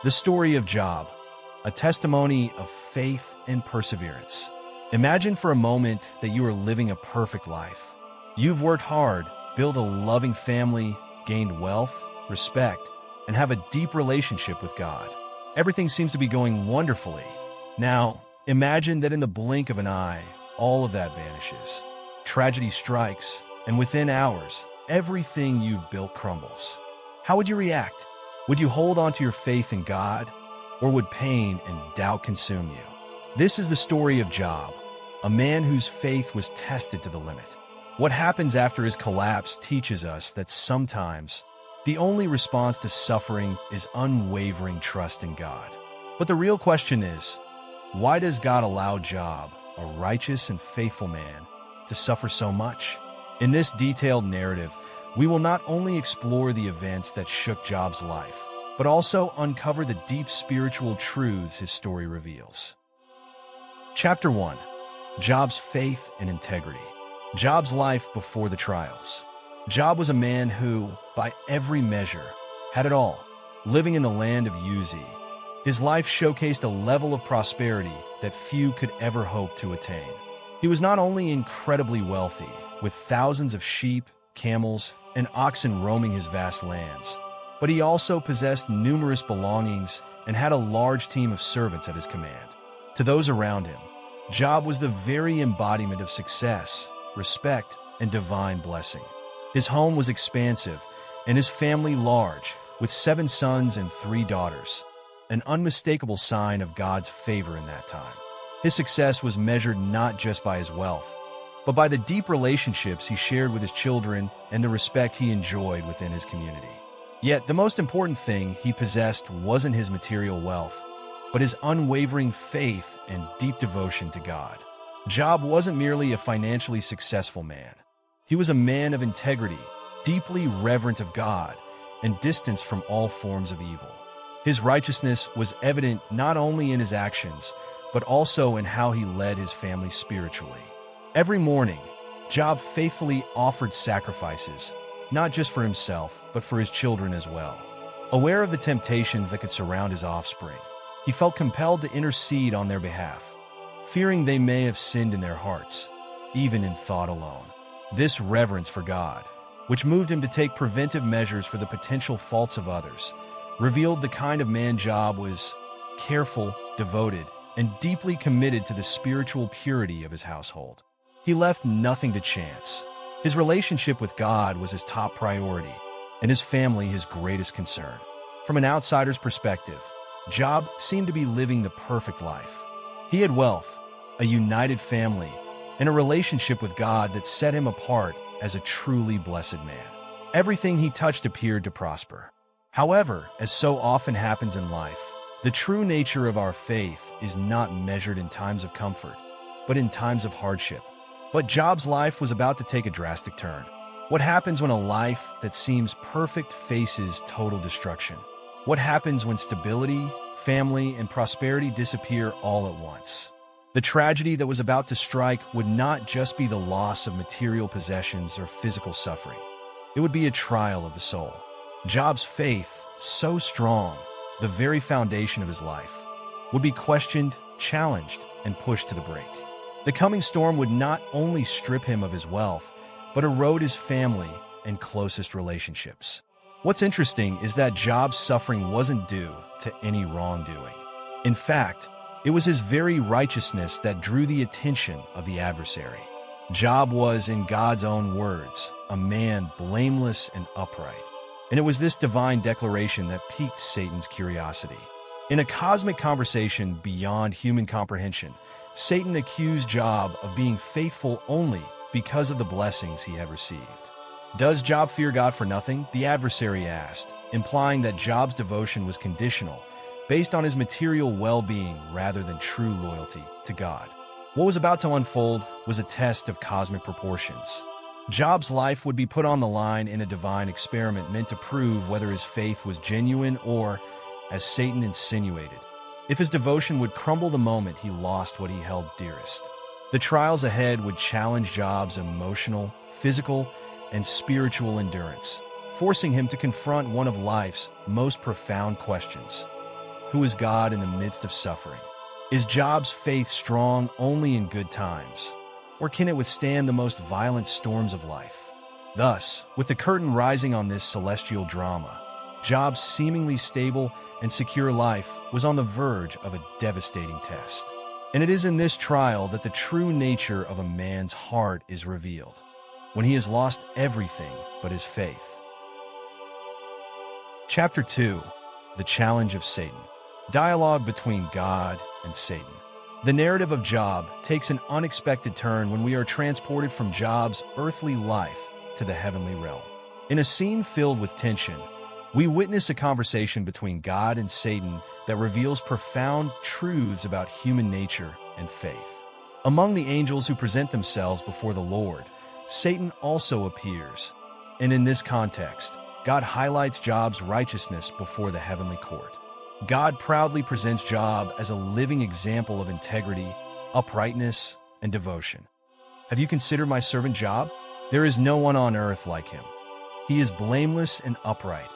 The story of Job, a testimony of faith and perseverance. Imagine for a moment that you are living a perfect life. You've worked hard, built a loving family, gained wealth, respect, and have a deep relationship with God. Everything seems to be going wonderfully. Now, imagine that in the blink of an eye, all of that vanishes. Tragedy strikes, and within hours, everything you've built crumbles. How would you react? Would you hold on to your faith in God, or would pain and doubt consume you? This is the story of Job, a man whose faith was tested to the limit. What happens after his collapse teaches us that sometimes the only response to suffering is unwavering trust in God. But the real question is, why does God allow Job, a righteous and faithful man, to suffer so much? In this detailed narrative, we will not only explore the events that shook Job's life, but also uncover the deep spiritual truths his story reveals. Chapter 1. Job's Faith and Integrity. Job's life before the trials. Job was a man who, by every measure, had it all. Living in the land of Uz, his life showcased a level of prosperity that few could ever hope to attain. He was not only incredibly wealthy, with thousands of sheep, camels, and oxen roaming his vast lands, but he also possessed numerous belongings and had a large team of servants at his command. To those around him, Job was the very embodiment of success, respect, and divine blessing. His home was expansive, and his family large, with 7 sons and 3 daughters, an unmistakable sign of God's favor in that time. His success was measured not just by his wealth, but by the deep relationships he shared with his children and the respect he enjoyed within his community. Yet the most important thing he possessed wasn't his material wealth, but his unwavering faith and deep devotion to God. Job wasn't merely a financially successful man. He was a man of integrity, deeply reverent of God, and distanced from all forms of evil. His righteousness was evident not only in his actions, but also in how he led his family spiritually. Every morning, Job faithfully offered sacrifices, not just for himself, but for his children as well. Aware of the temptations that could surround his offspring, he felt compelled to intercede on their behalf, fearing they may have sinned in their hearts, even in thought alone. This reverence for God, which moved him to take preventive measures for the potential faults of others, revealed the kind of man Job was: careful, devoted, and deeply committed to the spiritual purity of his household. He left nothing to chance. His relationship with God was his top priority, and his family his greatest concern. From an outsider's perspective, Job seemed to be living the perfect life. He had wealth, a united family, and a relationship with God that set him apart as a truly blessed man. Everything he touched appeared to prosper. However, as so often happens in life, the true nature of our faith is not measured in times of comfort, but in times of hardship. But Job's life was about to take a drastic turn. What happens when a life that seems perfect faces total destruction? What happens when stability, family, and prosperity disappear all at once? The tragedy that was about to strike would not just be the loss of material possessions or physical suffering. It would be a trial of the soul. Job's faith, so strong, the very foundation of his life, would be questioned, challenged, and pushed to the brink. The coming storm would not only strip him of his wealth, but erode his family and closest relationships. What's interesting is that Job's suffering wasn't due to any wrongdoing. In fact, it was his very righteousness that drew the attention of the adversary. Job was, in God's own words, a man blameless and upright. And it was this divine declaration that piqued Satan's curiosity. In a cosmic conversation beyond human comprehension, Satan accused Job of being faithful only because of the blessings he had received. Does Job fear God for nothing? The adversary asked, implying that Job's devotion was conditional, based on his material well-being rather than true loyalty to God. What was about to unfold was a test of cosmic proportions. Job's life would be put on the line in a divine experiment meant to prove whether his faith was genuine or, as Satan insinuated, if his devotion would crumble the moment he lost what he held dearest. The trials ahead would challenge Job's emotional, physical, and spiritual endurance, forcing him to confront one of life's most profound questions. who is God in the midst of suffering? Is Job's faith strong only in good times, or can it withstand the most violent storms of life? Thus, with the curtain rising on this celestial drama, Job's seemingly stable and secure life was on the verge of a devastating test. And it is in this trial that the true nature of a man's heart is revealed, when he has lost everything but his faith. Chapter 2. The Challenge of Satan. Dialogue between God and Satan. The narrative of Job takes an unexpected turn when we are transported from Job's earthly life to the heavenly realm. In a scene filled with tension, we witness a conversation between God and Satan that reveals profound truths about human nature and faith. Among the angels who present themselves before the Lord, Satan also appears, and in this context, God highlights Job's righteousness before the heavenly court. God proudly presents Job as a living example of integrity, uprightness, and devotion. Have you considered my servant Job? There is no one on earth like him. He is blameless and upright,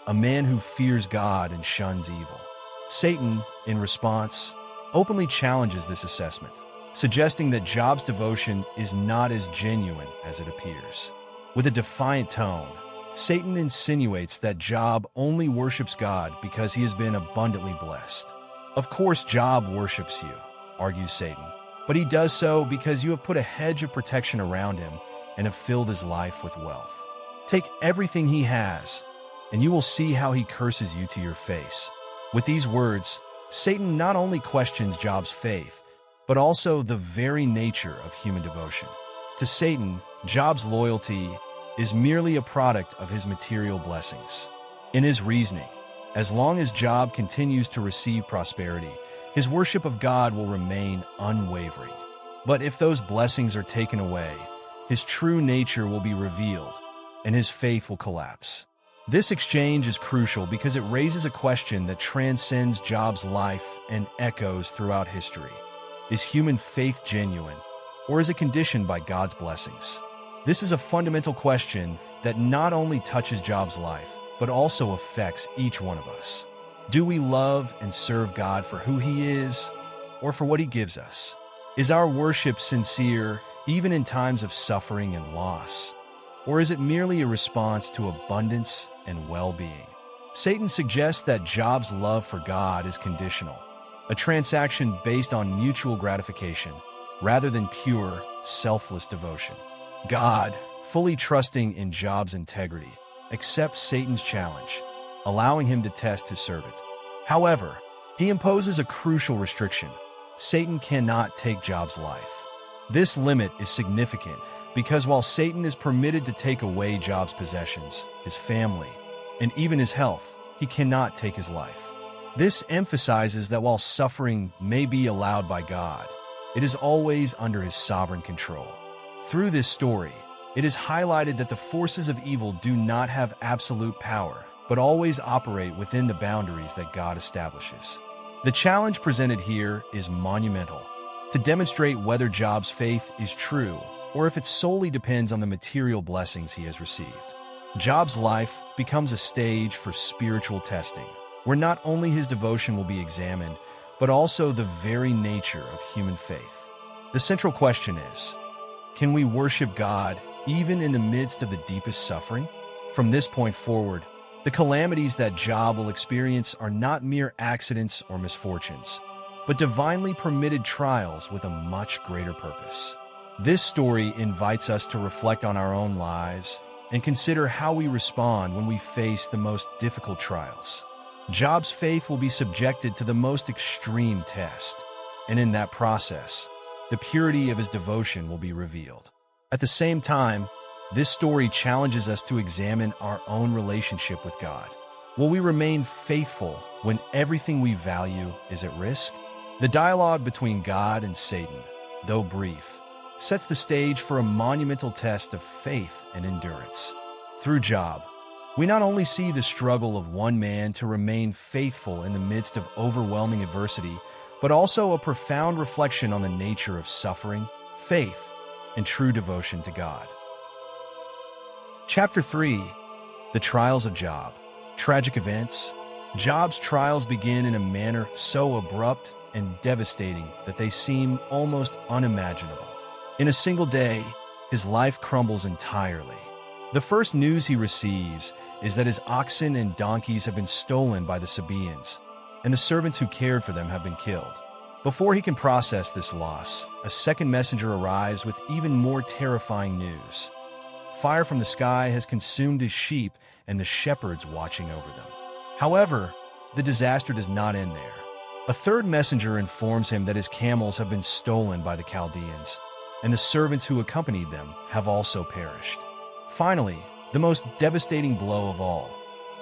a man who fears God and shuns evil. Satan, in response, openly challenges this assessment, suggesting that Job's devotion is not as genuine as it appears. With a defiant tone, Satan insinuates that Job only worships God because he has been abundantly blessed. Of course, Job worships you, argues Satan, but he does so because you have put a hedge of protection around him and have filled his life with wealth. Take everything he has, and you will see how he curses you to your face. With these words, Satan not only questions Job's faith, but also the very nature of human devotion. To Satan, Job's loyalty is merely a product of his material blessings. In his reasoning, as long as Job continues to receive prosperity, his worship of God will remain unwavering. But if those blessings are taken away, his true nature will be revealed, and his faith will collapse. This exchange is crucial because it raises a question that transcends Job's life and echoes throughout history. Is human faith genuine, or is it conditioned by God's blessings? This is a fundamental question that not only touches Job's life, but also affects each one of us. Do we love and serve God for who He is, or for what He gives us? Is our worship sincere, even in times of suffering and loss? Or is it merely a response to abundance and well-being? Satan suggests that Job's love for God is conditional, a transaction based on mutual gratification, rather than pure, selfless devotion. God, fully trusting in Job's integrity, accepts Satan's challenge, allowing him to test his servant. However, he imposes a crucial restriction. Satan cannot take Job's life. This limit is significant because while Satan is permitted to take away Job's possessions, his family, and even his health, he cannot take his life. This emphasizes that while suffering may be allowed by God, it is always under his sovereign control. Through this story, it is highlighted that the forces of evil do not have absolute power, but always operate within the boundaries that God establishes. The challenge presented here is monumental, to demonstrate whether Job's faith is true or if it solely depends on the material blessings he has received. Job's life becomes a stage for spiritual testing, where not only his devotion will be examined, but also the very nature of human faith. The central question is, can we worship God even in the midst of the deepest suffering? From this point forward, the calamities that Job will experience are not mere accidents or misfortunes, but divinely permitted trials with a much greater purpose. This story invites us to reflect on our own lives and consider how we respond when we face the most difficult trials. Job's faith will be subjected to the most extreme test, and in that process, the purity of his devotion will be revealed. At the same time, this story challenges us to examine our own relationship with God. Will we remain faithful when everything we value is at risk? The dialogue between God and Satan, though brief, sets the stage for a monumental test of faith and endurance. Through Job, we not only see the struggle of one man to remain faithful in the midst of overwhelming adversity, but also a profound reflection on the nature of suffering, faith, and true devotion to God. Chapter 3. The Trials of Job. Tragic events, Job's trials begin in a manner so abrupt and devastating that they seem almost unimaginable. In a single day, his life crumbles entirely. The first news he receives is that his oxen and donkeys have been stolen by the Sabaeans, and the servants who cared for them have been killed. Before he can process this loss, a second messenger arrives with even more terrifying news. Fire from the sky has consumed his sheep and the shepherds watching over them. However, the disaster does not end there. A third messenger informs him that his camels have been stolen by the Chaldeans, and the servants who accompanied them have also perished. Finally, the most devastating blow of all,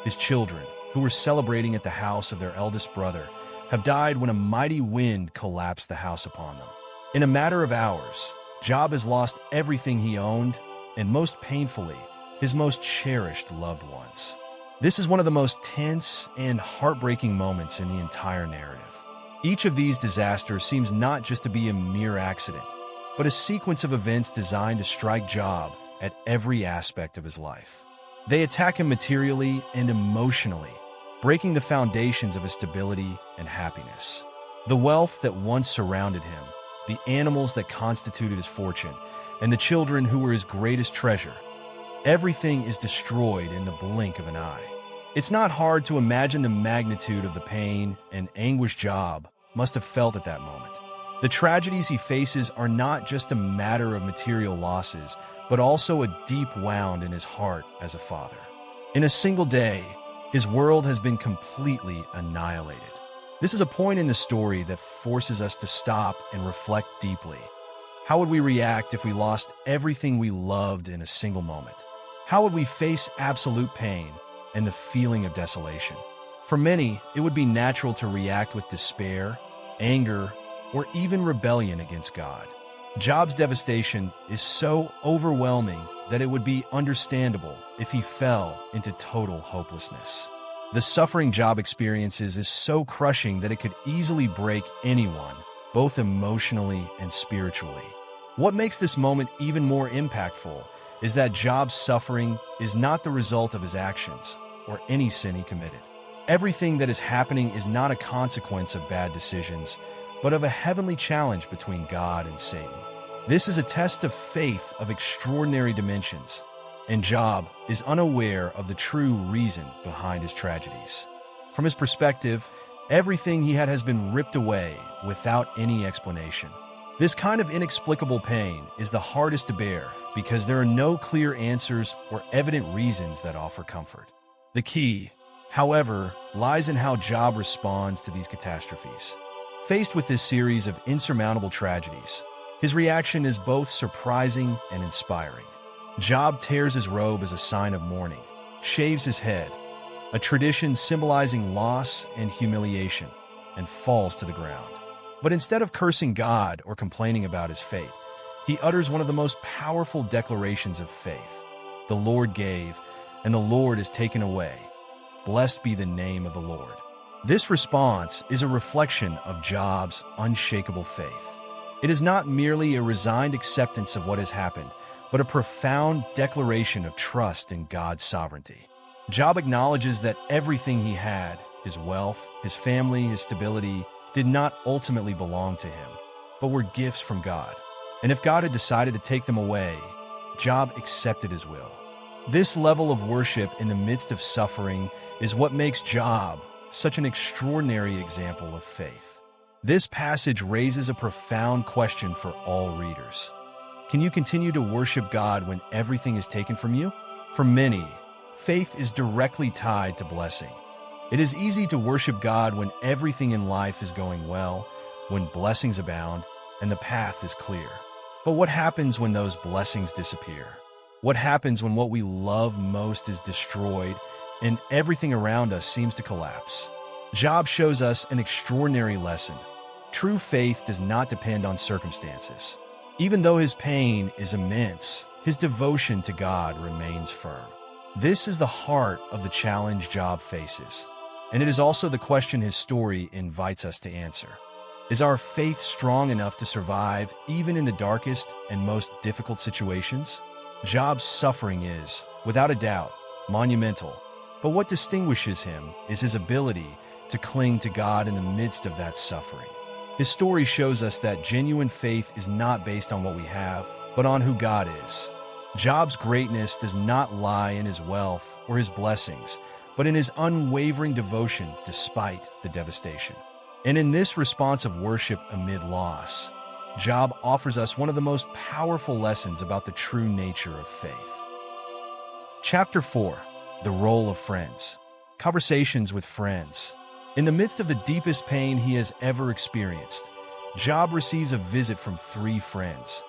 his children, who were celebrating at the house of their eldest brother, have died when a mighty wind collapsed the house upon them. In a matter of hours, Job has lost everything he owned, and most painfully, his most cherished loved ones. This is one of the most tense and heartbreaking moments in the entire narrative. Each of these disasters seems not just to be a mere accident, but a sequence of events designed to strike Job at every aspect of his life. They attack him materially and emotionally, breaking the foundations of his stability and happiness. The wealth that once surrounded him, the animals that constituted his fortune, and the children who were his greatest treasure, everything is destroyed in the blink of an eye. It's not hard to imagine the magnitude of the pain and anguish Job must have felt at that moment. The tragedies he faces are not just a matter of material losses, but also a deep wound in his heart as a father. In a single day, his world has been completely annihilated. This is a point in the story that forces us to stop and reflect deeply. How would we react if we lost everything we loved in a single moment? How would we face absolute pain and the feeling of desolation? For many, it would be natural to react with despair, anger, or even rebellion against God. Job's devastation is so overwhelming that it would be understandable if he fell into total hopelessness. The suffering Job experiences is so crushing that it could easily break anyone, both emotionally and spiritually. What makes this moment even more impactful is that Job's suffering is not the result of his actions or any sin he committed. Everything that is happening is not a consequence of bad decisions, but of a heavenly challenge between God and Satan. This is a test of faith of extraordinary dimensions, and Job is unaware of the true reason behind his tragedies. From his perspective, everything he had has been ripped away without any explanation. This kind of inexplicable pain is the hardest to bear because there are no clear answers or evident reasons that offer comfort. The key, however, lies in how Job responds to these catastrophes. Faced with this series of insurmountable tragedies, his reaction is both surprising and inspiring. Job tears his robe as a sign of mourning, shaves his head, a tradition symbolizing loss and humiliation, and falls to the ground. But instead of cursing God or complaining about his fate, he utters one of the most powerful declarations of faith. The Lord gave, and the Lord is taken away. Blessed be the name of the Lord. This response is a reflection of Job's unshakable faith. It is not merely a resigned acceptance of what has happened, but a profound declaration of trust in God's sovereignty. Job acknowledges that everything he had, his wealth, his family, his stability, did not ultimately belong to him, but were gifts from God. And if God had decided to take them away, Job accepted his will. This level of worship in the midst of suffering is what makes Job such an extraordinary example of faith. This passage raises a profound question for all readers. Can you continue to worship God when everything is taken from you? For many, faith is directly tied to blessing. It is easy to worship God when everything in life is going well, when blessings abound, and the path is clear. But what happens when those blessings disappear? What happens when what we love most is destroyed and everything around us seems to collapse? Job shows us an extraordinary lesson. True faith does not depend on circumstances. Even though his pain is immense, his devotion to God remains firm. This is the heart of the challenge Job faces, and it is also the question his story invites us to answer. Is our faith strong enough to survive even in the darkest and most difficult situations? Job's suffering is, without a doubt, monumental, But what distinguishes him is his ability to cling to God in the midst of that suffering. His story shows us that genuine faith is not based on what we have, but on who God is. Job's greatness does not lie in his wealth or his blessings, but in his unwavering devotion despite the devastation. And in this response of worship amid loss, Job offers us one of the most powerful lessons about the true nature of faith. Chapter 4. The Role of Friends. Conversations with friends. In the midst of the deepest pain he has ever experienced, Job receives a visit from three friends: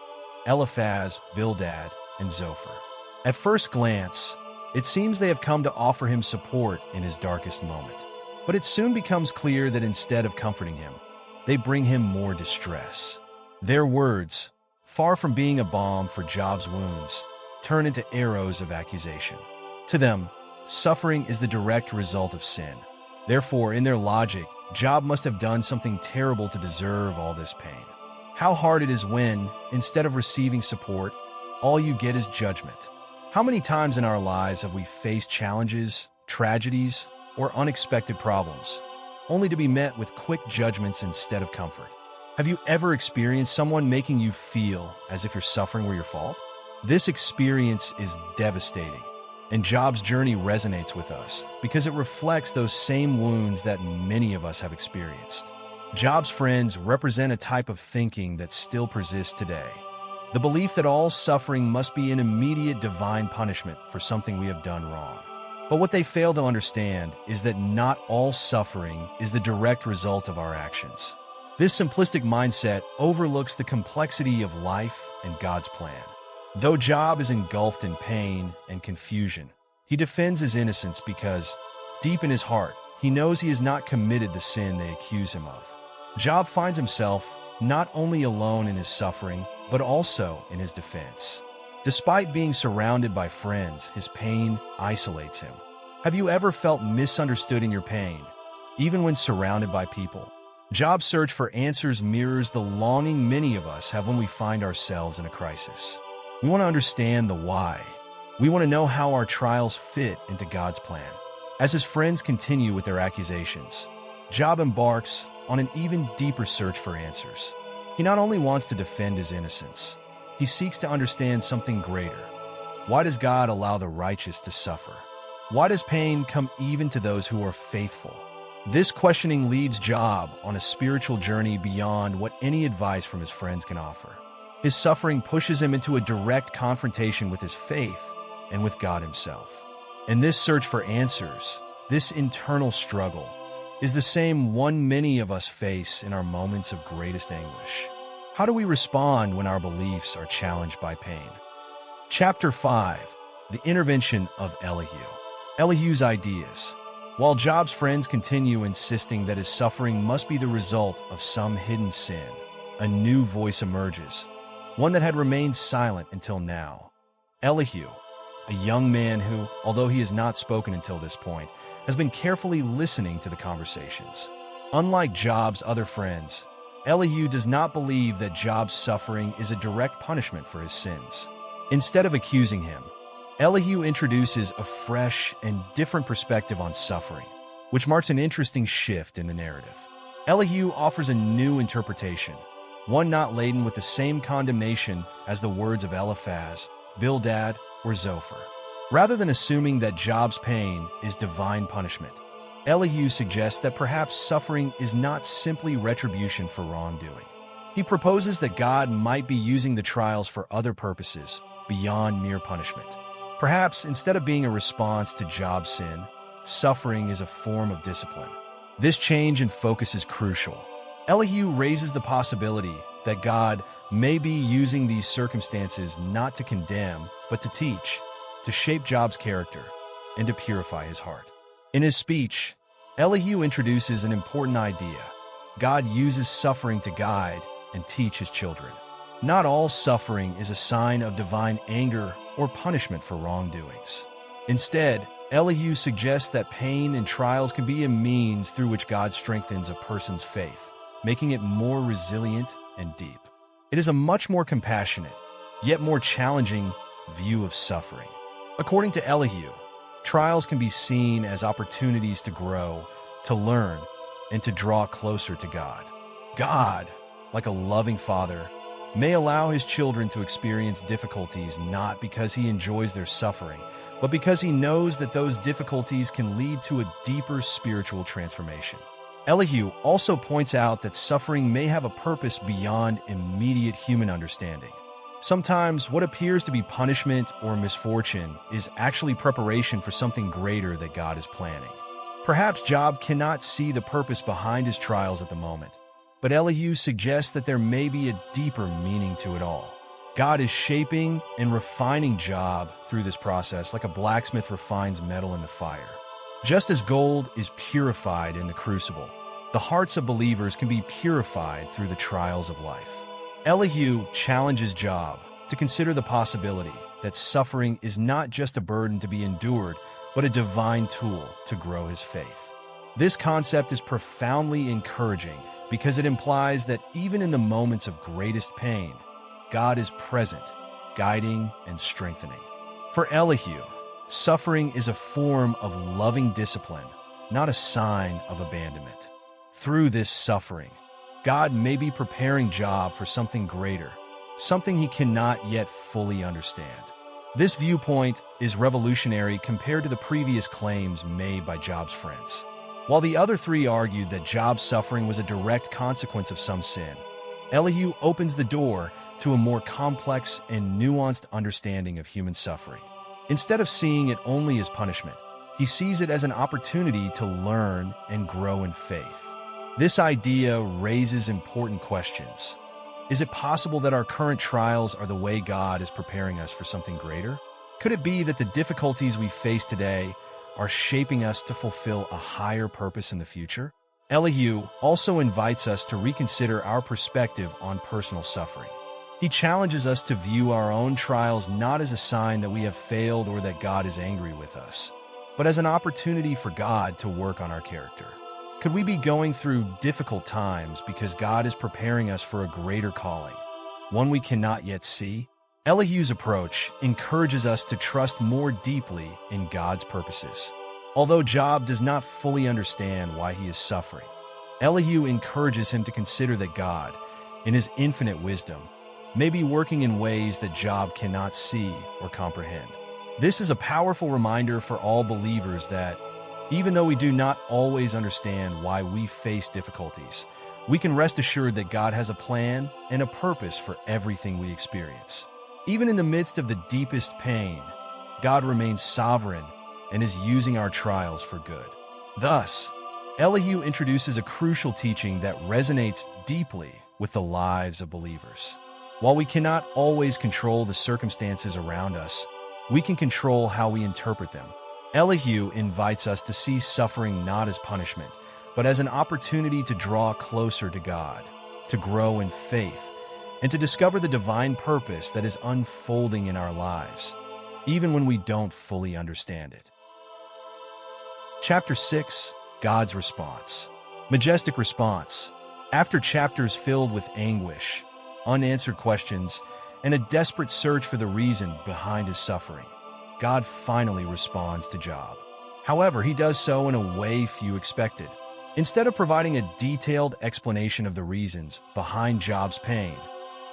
Eliphaz, Bildad, and Zophar. At first glance, it seems they have come to offer him support in his darkest moment. But it soon becomes clear that instead of comforting him, they bring him more distress. Their words, far from being a balm for Job's wounds, turn into arrows of accusation. To them, suffering is the direct result of sin. Therefore, in their logic, Job must have done something terrible to deserve all this pain. How hard it is when, instead of receiving support, all you get is judgment. How many times in our lives have we faced challenges, tragedies, or unexpected problems, only to be met with quick judgments instead of comfort? Have you ever experienced someone making you feel as if your suffering were your fault? This experience is devastating, and Job's journey resonates with us because it reflects those same wounds that many of us have experienced. Job's friends represent a type of thinking that still persists today. The belief that all suffering must be an immediate divine punishment for something we have done wrong. But what they fail to understand is that not all suffering is the direct result of our actions. This simplistic mindset overlooks the complexity of life and God's plan. Though Job is engulfed in pain and confusion, he defends his innocence because, deep in his heart, he knows he has not committed the sin they accuse him of. Job finds himself not only alone in his suffering, but also in his defense. Despite being surrounded by friends, his pain isolates him. Have you ever felt misunderstood in your pain, even when surrounded by people? Job's search for answers mirrors the longing many of us have when we find ourselves in a crisis. We want to understand the why. We want to know how our trials fit into God's plan. As his friends continue with their accusations, Job embarks on an even deeper search for answers. He not only wants to defend his innocence, he seeks to understand something greater. Why does God allow the righteous to suffer? Why does pain come even to those who are faithful? This questioning leads Job on a spiritual journey beyond what any advice from his friends can offer. His suffering pushes him into a direct confrontation with his faith and with God himself. And this search for answers, this internal struggle, is the same one many of us face in our moments of greatest anguish. How do we respond when our beliefs are challenged by pain? Chapter 5. The Intervention of Elihu. Elihu's Ideas. While Job's friends continue insisting that his suffering must be the result of some hidden sin, a new voice emerges, one that had remained silent until now. Elihu, a young man who, although he has not spoken until this point, has been carefully listening to the conversations. Unlike Job's other friends, Elihu does not believe that Job's suffering is a direct punishment for his sins. Instead of accusing him, Elihu introduces a fresh and different perspective on suffering, which marks an interesting shift in the narrative. Elihu offers a new interpretation, one not laden with the same condemnation as the words of Eliphaz, Bildad, or Zophar. Rather than assuming that Job's pain is divine punishment, Elihu suggests that perhaps suffering is not simply retribution for wrongdoing. He proposes that God might be using the trials for other purposes beyond mere punishment. Perhaps instead of being a response to Job's sin, suffering is a form of discipline. This change in focus is crucial. Elihu raises the possibility that God may be using these circumstances not to condemn, but to teach, to shape Job's character, and to purify his heart. In his speech, Elihu introduces an important idea. God uses suffering to guide and teach his children. Not all suffering is a sign of divine anger or punishment for wrongdoings. Instead, Elihu suggests that pain and trials can be a means through which God strengthens a person's faith, making it more resilient and deep. It is a much more compassionate, yet more challenging view of suffering. According to Elihu, Trials can be seen as opportunities to grow, to learn, and to draw closer to God. God, like a loving father, may allow his children to experience difficulties not because he enjoys their suffering, but because he knows that those difficulties can lead to a deeper spiritual transformation. Elihu also points out that suffering may have a purpose beyond immediate human understanding. Sometimes what appears to be punishment or misfortune is actually preparation for something greater that God is planning. Perhaps Job cannot see the purpose behind his trials at the moment, but Elihu suggests that there may be a deeper meaning to it all. God is shaping and refining Job through this process like a blacksmith refines metal in the fire. Just as gold is purified in the crucible, the hearts of believers can be purified through the trials of life. Elihu challenges Job to consider the possibility that suffering is not just a burden to be endured, but a divine tool to grow his faith. This concept is profoundly encouraging because it implies that even in the moments of greatest pain, God is present, guiding and strengthening. For Elihu, suffering is a form of loving discipline, not a sign of abandonment. Through this suffering, God may be preparing Job for something greater, something he cannot yet fully understand. This viewpoint is revolutionary compared to the previous claims made by Job's friends. While the other three argued that Job's suffering was a direct consequence of some sin, Elihu opens the door to a more complex and nuanced understanding of human suffering. Instead of seeing it only as punishment, he sees it as an opportunity to learn and grow in faith. This idea raises important questions. Is it possible that our current trials are the way God is preparing us for something greater? Could it be that the difficulties we face today are shaping us to fulfill a higher purpose in the future? Elihu also invites us to reconsider our perspective on personal suffering. He challenges us to view our own trials not as a sign that we have failed or that God is angry with us, but as an opportunity for God to work on our character. Could we be going through difficult times because God is preparing us for a greater calling, one we cannot yet see? Elihu's approach encourages us to trust more deeply in God's purposes. Although Job does not fully understand why he is suffering, Elihu encourages him to consider that God, in his infinite wisdom, may be working in ways that Job cannot see or comprehend. This is a powerful reminder for all believers that, even though we do not always understand why we face difficulties, we can rest assured that God has a plan and a purpose for everything we experience. Even in the midst of the deepest pain, God remains sovereign and is using our trials for good. Thus, Elihu introduces a crucial teaching that resonates deeply with the lives of believers. While we cannot always control the circumstances around us, we can control how we interpret them. Elihu invites us to see suffering not as punishment, but as an opportunity to draw closer to God, to grow in faith, and to discover the divine purpose that is unfolding in our lives, even when we don't fully understand it. Chapter 6, God's Response. Majestic response. After chapters filled with anguish, unanswered questions, and a desperate search for the reason behind his suffering, God finally responds to Job. However, he does so in a way few expected. Instead of providing a detailed explanation of the reasons behind Job's pain,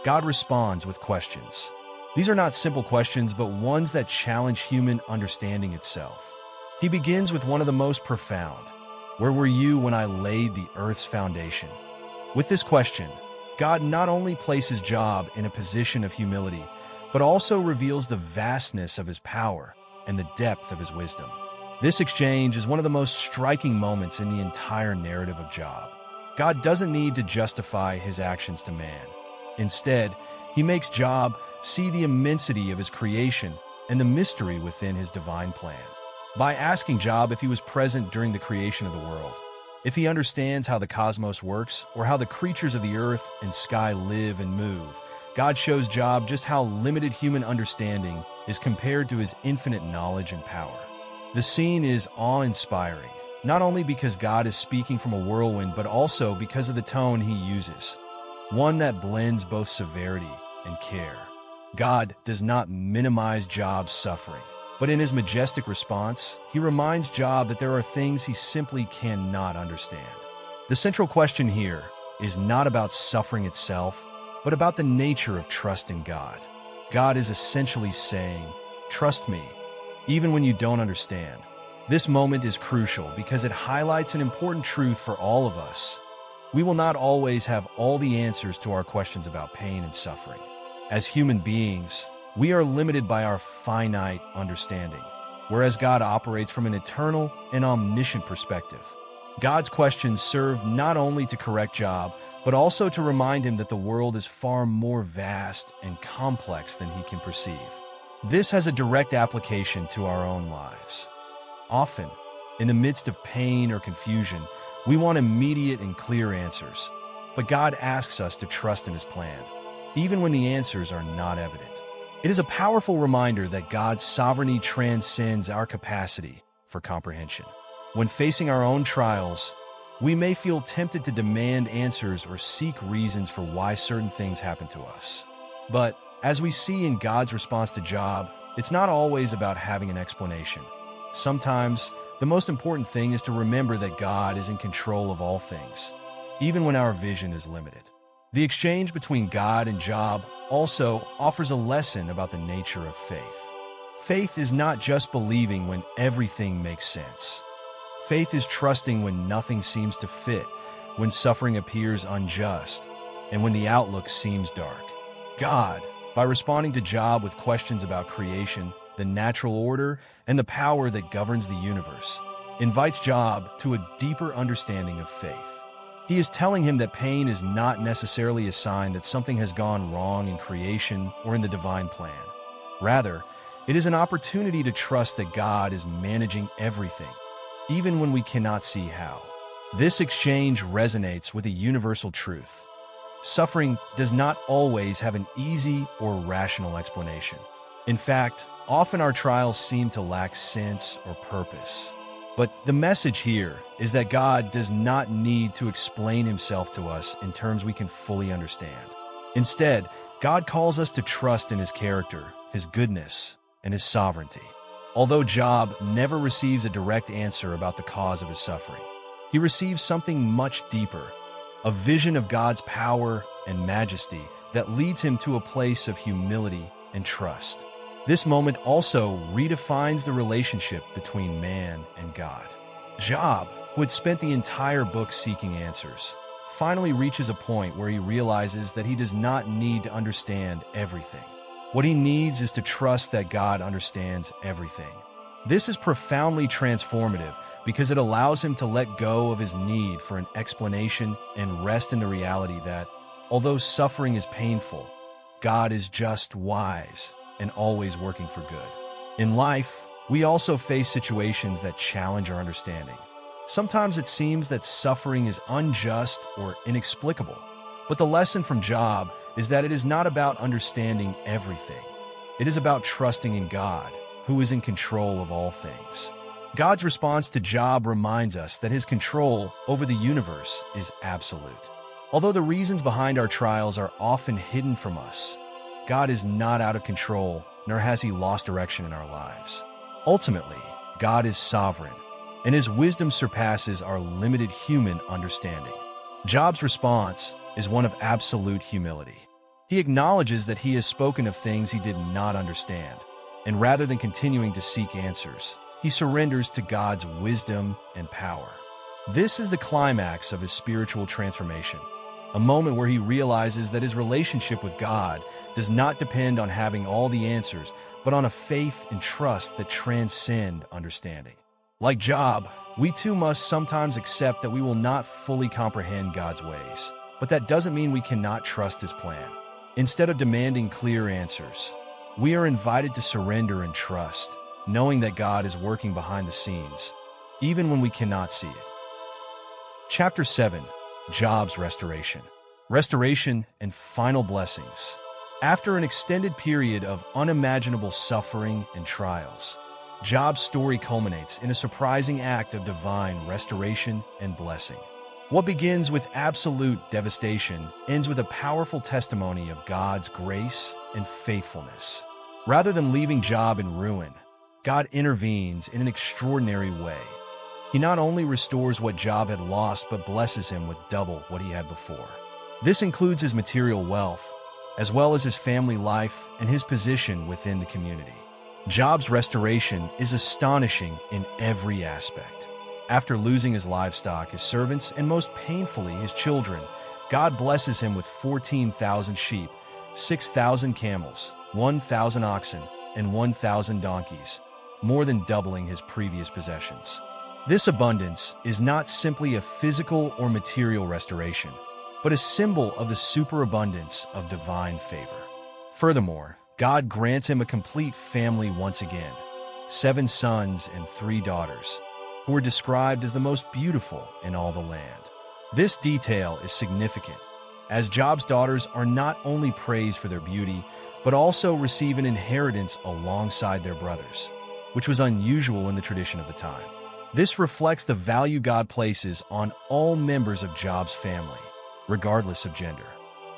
God responds with questions. These are not simple questions, but ones that challenge human understanding itself. He begins with one of the most profound. Where were you when I laid the earth's foundation? With this question, God not only places Job in a position of humility, but also reveals the vastness of his power and the depth of his wisdom. This exchange is one of the most striking moments in the entire narrative of Job. God doesn't need to justify his actions to man. Instead, he makes Job see the immensity of his creation and the mystery within his divine plan. By asking Job if he was present during the creation of the world, if he understands how the cosmos works, or how the creatures of the earth and sky live and move, God shows Job just how limited human understanding is compared to his infinite knowledge and power. The scene is awe-inspiring, not only because God is speaking from a whirlwind, but also because of the tone he uses, one that blends both severity and care. God does not minimize Job's suffering. But in his majestic response, he reminds Job that there are things he simply cannot understand. The central question here is not about suffering itself, but about the nature of trust in God. God is essentially saying, "Trust me, even when you don't understand." This moment is crucial because it highlights an important truth for all of us. We will not always have all the answers to our questions about pain and suffering. As human beings, we are limited by our finite understanding, whereas God operates from an eternal and omniscient perspective. God's questions serve not only to correct Job, but also to remind him that the world is far more vast and complex than he can perceive. This has a direct application to our own lives. Often, in the midst of pain or confusion, we want immediate and clear answers, but God asks us to trust in his plan, even when the answers are not evident. It is a powerful reminder that God's sovereignty transcends our capacity for comprehension. When facing our own trials, we may feel tempted to demand answers or seek reasons for why certain things happen to us. But as we see in God's response to Job, it's not always about having an explanation. Sometimes, the most important thing is to remember that God is in control of all things, even when our vision is limited. The exchange between God and Job also offers a lesson about the nature of faith. Faith is not just believing when everything makes sense. Faith is trusting when nothing seems to fit, when suffering appears unjust, and when the outlook seems dark. God, by responding to Job with questions about creation, the natural order, and the power that governs the universe, invites Job to a deeper understanding of faith. He is telling him that pain is not necessarily a sign that something has gone wrong in creation or in the divine plan. Rather, it is an opportunity to trust that God is managing everything, even when we cannot see how. This exchange resonates with a universal truth. Suffering does not always have an easy or rational explanation. In fact, often our trials seem to lack sense or purpose. But the message here is that God does not need to explain himself to us in terms we can fully understand. Instead, God calls us to trust in his character, his goodness, and his sovereignty. Although Job never receives a direct answer about the cause of his suffering, he receives something much deeper, a vision of God's power and majesty that leads him to a place of humility and trust. This moment also redefines the relationship between man and God. Job, who had spent the entire book seeking answers, finally reaches a point where he realizes that he does not need to understand everything. What he needs is to trust that God understands everything. This is profoundly transformative because it allows him to let go of his need for an explanation and rest in the reality that, although suffering is painful, God is just wise and always working for good. In life, we also face situations that challenge our understanding. Sometimes it seems that suffering is unjust or inexplicable, but the lesson from Job is that it is not about understanding everything. It is about trusting in God, who is in control of all things. God's response to Job reminds us that his control over the universe is absolute. Although the reasons behind our trials are often hidden from us, God is not out of control, nor has he lost direction in our lives. Ultimately, God is sovereign, and his wisdom surpasses our limited human understanding. Job's response is one of absolute humility. He acknowledges that he has spoken of things he did not understand, and rather than continuing to seek answers, he surrenders to God's wisdom and power. This is the climax of his spiritual transformation, a moment where he realizes that his relationship with God does not depend on having all the answers, but on a faith and trust that transcend understanding. Like Job, we too must sometimes accept that we will not fully comprehend God's ways, but that doesn't mean we cannot trust his plan. Instead of demanding clear answers, we are invited to surrender and trust, knowing that God is working behind the scenes, even when we cannot see it. Chapter 7. Job's Restoration. Restoration and Final Blessings. After an extended period of unimaginable suffering and trials, Job's story culminates in a surprising act of divine restoration and blessing. What begins with absolute devastation ends with a powerful testimony of God's grace and faithfulness. Rather than leaving Job in ruin, God intervenes in an extraordinary way. He not only restores what Job had lost, but blesses him with double what he had before. This includes his material wealth, as well as his family life and his position within the community. Job's restoration is astonishing in every aspect. After losing his livestock, his servants, and most painfully his children, God blesses him with 14,000 sheep, 6,000 camels, 1,000 oxen, and 1,000 donkeys, more than doubling his previous possessions. This abundance is not simply a physical or material restoration, but a symbol of the superabundance of divine favor. Furthermore, God grants him a complete family once again, 7 sons and 3 daughters, who are described as the most beautiful in all the land. This detail is significant, as Job's daughters are not only praised for their beauty, but also receive an inheritance alongside their brothers, which was unusual in the tradition of the time. This reflects the value God places on all members of Job's family, regardless of gender.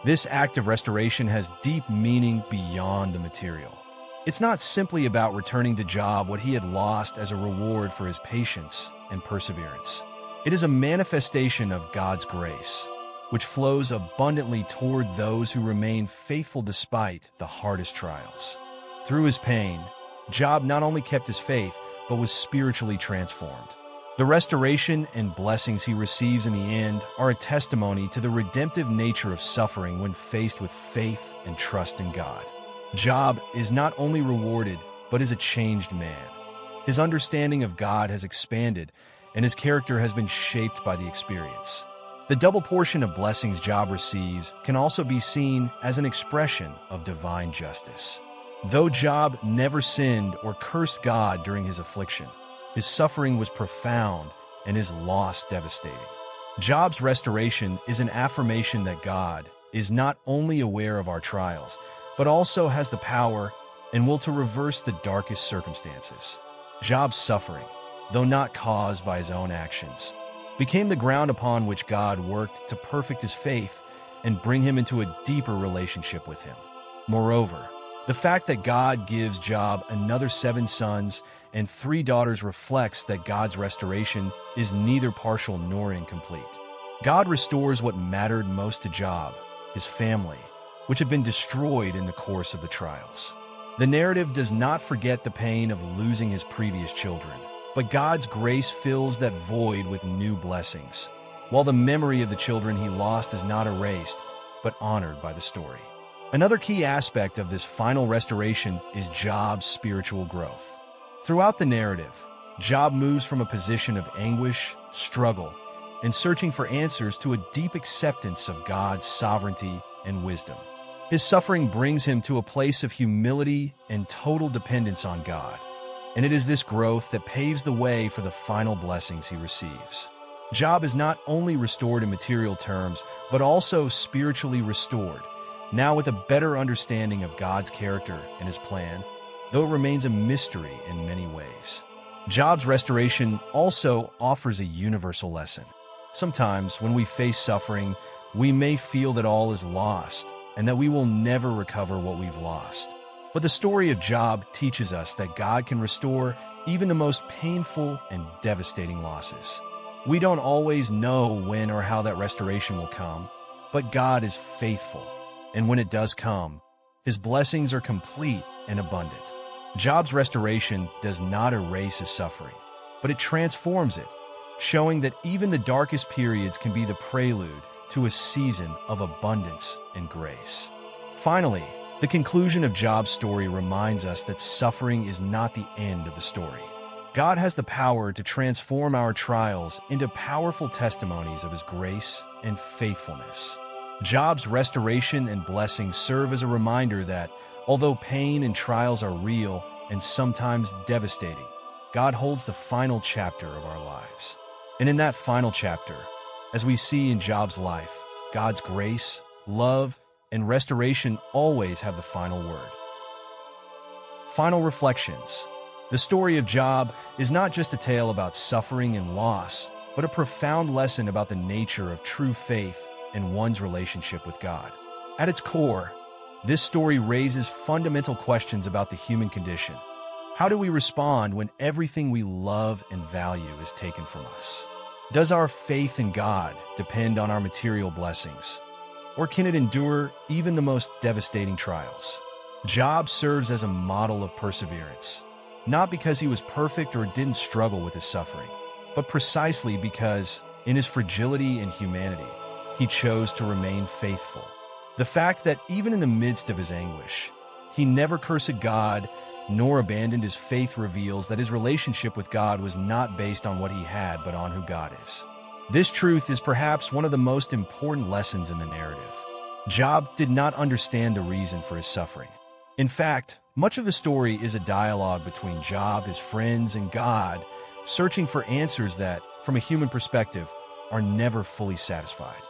This act of restoration has deep meaning beyond the material. It's not simply about returning to Job what he had lost as a reward for his patience and perseverance. It is a manifestation of God's grace, which flows abundantly toward those who remain faithful despite the hardest trials. Through his pain, Job not only kept his faith, but was spiritually transformed. The restoration and blessings he receives in the end are a testimony to the redemptive nature of suffering when faced with faith and trust in God. Job is not only rewarded, but is a changed man. His understanding of God has expanded, and his character has been shaped by the experience. The double portion of blessings Job receives can also be seen as an expression of divine justice. Though Job never sinned or cursed God during his affliction, his suffering was profound and his loss devastating. Job's restoration is an affirmation that God is not only aware of our trials, but also has the power and will to reverse the darkest circumstances. Job's suffering, though not caused by his own actions, became the ground upon which God worked to perfect his faith and bring him into a deeper relationship with him. Moreover, the fact that God gives Job another 7 sons and 3 daughters reflects that God's restoration is neither partial nor incomplete. God restores what mattered most to Job, his family, which had been destroyed in the course of the trials. The narrative does not forget the pain of losing his previous children, but God's grace fills that void with new blessings, while the memory of the children he lost is not erased, but honored by the story. Another key aspect of this final restoration is Job's spiritual growth. Throughout the narrative, Job moves from a position of anguish, struggle, and searching for answers to a deep acceptance of God's sovereignty and wisdom. His suffering brings him to a place of humility and total dependence on God, and it is this growth that paves the way for the final blessings he receives. Job is not only restored in material terms, but also spiritually restored, now with a better understanding of God's character and his plan, though it remains a mystery in many ways. Job's restoration also offers a universal lesson. Sometimes, when we face suffering, we may feel that all is lost and that we will never recover what we've lost. But the story of Job teaches us that God can restore even the most painful and devastating losses. We don't always know when or how that restoration will come, but God is faithful, and when it does come, his blessings are complete and abundant. Job's restoration does not erase his suffering, but it transforms it, showing that even the darkest periods can be the prelude to a season of abundance and grace. Finally, the conclusion of Job's story reminds us that suffering is not the end of the story. God has the power to transform our trials into powerful testimonies of his grace and faithfulness. Job's restoration and blessings serve as a reminder that, although pain and trials are real and sometimes devastating, God holds the final chapter of our lives. And in that final chapter, as we see in Job's life, God's grace, love, and restoration always have the final word. Final reflections. The story of Job is not just a tale about suffering and loss, but a profound lesson about the nature of true faith and one's relationship with God. At its core, this story raises fundamental questions about the human condition. How do we respond when everything we love and value is taken from us? Does our faith in God depend on our material blessings? Or can it endure even the most devastating trials? Job serves as a model of perseverance, not because he was perfect or didn't struggle with his suffering, but precisely because, in his fragility and humanity, he chose to remain faithful. The fact that even in the midst of his anguish, he never cursed God nor abandoned his faith reveals that his relationship with God was not based on what he had but on who God is. This truth is perhaps one of the most important lessons in the narrative. Job did not understand the reason for his suffering. In fact, much of the story is a dialogue between Job, his friends, and God, searching for answers that, from a human perspective, are never fully satisfied.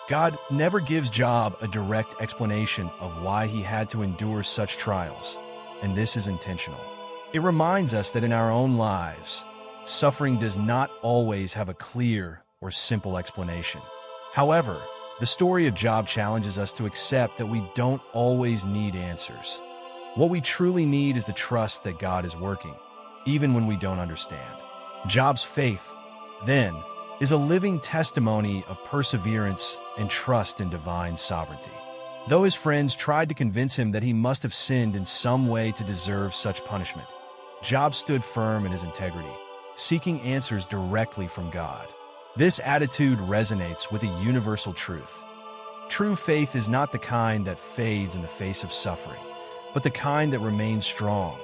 God never gives Job a direct explanation of why he had to endure such trials, and this is intentional. It reminds us that in our own lives, suffering does not always have a clear or simple explanation. However, the story of Job challenges us to accept that we don't always need answers. What we truly need is the trust that God is working, even when we don't understand. Job's faith, then, is a living testimony of perseverance and trust in divine sovereignty. Though his friends tried to convince him that he must have sinned in some way to deserve such punishment, Job stood firm in his integrity, seeking answers directly from God. This attitude resonates with a universal truth. True faith is not the kind that fades in the face of suffering, but the kind that remains strong,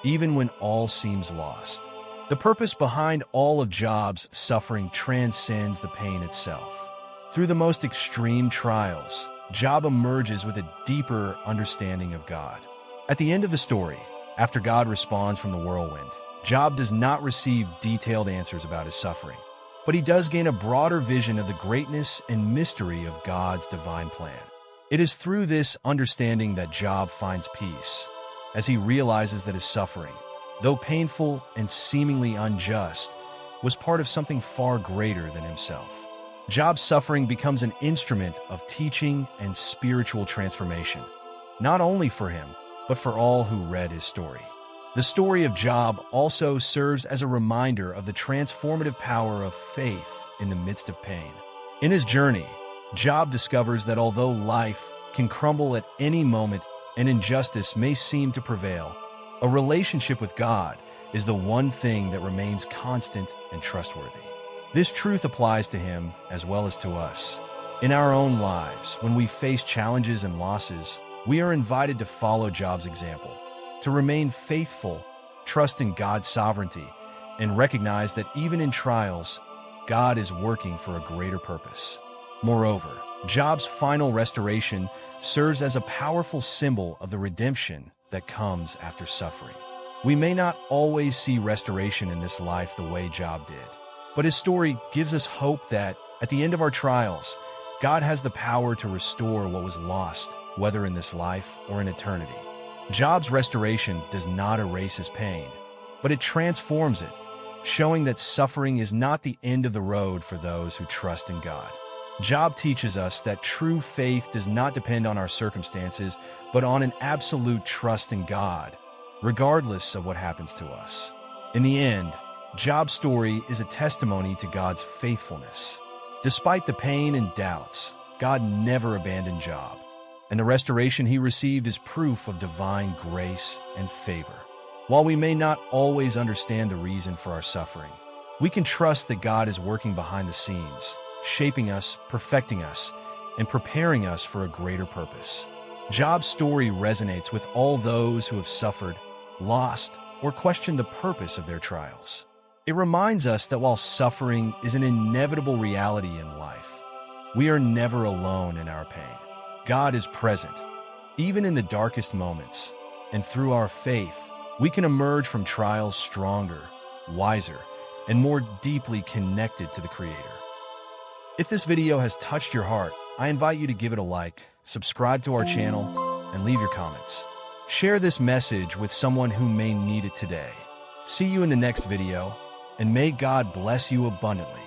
even when all seems lost. The purpose behind all of Job's suffering transcends the pain itself. Through the most extreme trials, Job emerges with a deeper understanding of God. At the end of the story, after God responds from the whirlwind, Job does not receive detailed answers about his suffering, but he does gain a broader vision of the greatness and mystery of God's divine plan. It is through this understanding that Job finds peace, as he realizes that his suffering, though painful and seemingly unjust, was part of something far greater than himself. Job's suffering becomes an instrument of teaching and spiritual transformation, not only for him, but for all who read his story. The story of Job also serves as a reminder of the transformative power of faith in the midst of pain. In his journey, Job discovers that although life can crumble at any moment and injustice may seem to prevail, a relationship with God is the one thing that remains constant and trustworthy. This truth applies to him as well as to us. In our own lives, when we face challenges and losses, we are invited to follow Job's example, to remain faithful, trust in God's sovereignty, and recognize that even in trials, God is working for a greater purpose. Moreover, Job's final restoration serves as a powerful symbol of the redemption that comes after suffering. We may not always see restoration in this life the way Job did, but his story gives us hope that, at the end of our trials, God has the power to restore what was lost, whether in this life or in eternity. Job's restoration does not erase his pain, but it transforms it, showing that suffering is not the end of the road for those who trust in God. Job teaches us that true faith does not depend on our circumstances, but on an absolute trust in God, regardless of what happens to us. In the end, Job's story is a testimony to God's faithfulness. Despite the pain and doubts, God never abandoned Job, and the restoration he received is proof of divine grace and favor. While we may not always understand the reason for our suffering, we can trust that God is working behind the scenes, shaping us, perfecting us, and preparing us for a greater purpose. Job's story resonates with all those who have suffered, lost, or questioned the purpose of their trials. It reminds us that while suffering is an inevitable reality in life, we are never alone in our pain. God is present, even in the darkest moments, and through our faith, we can emerge from trials stronger, wiser, and more deeply connected to the Creator. If this video has touched your heart, I invite you to give it a like, subscribe to our channel, and leave your comments. Share this message with someone who may need it today. See you in the next video, and may God bless you abundantly.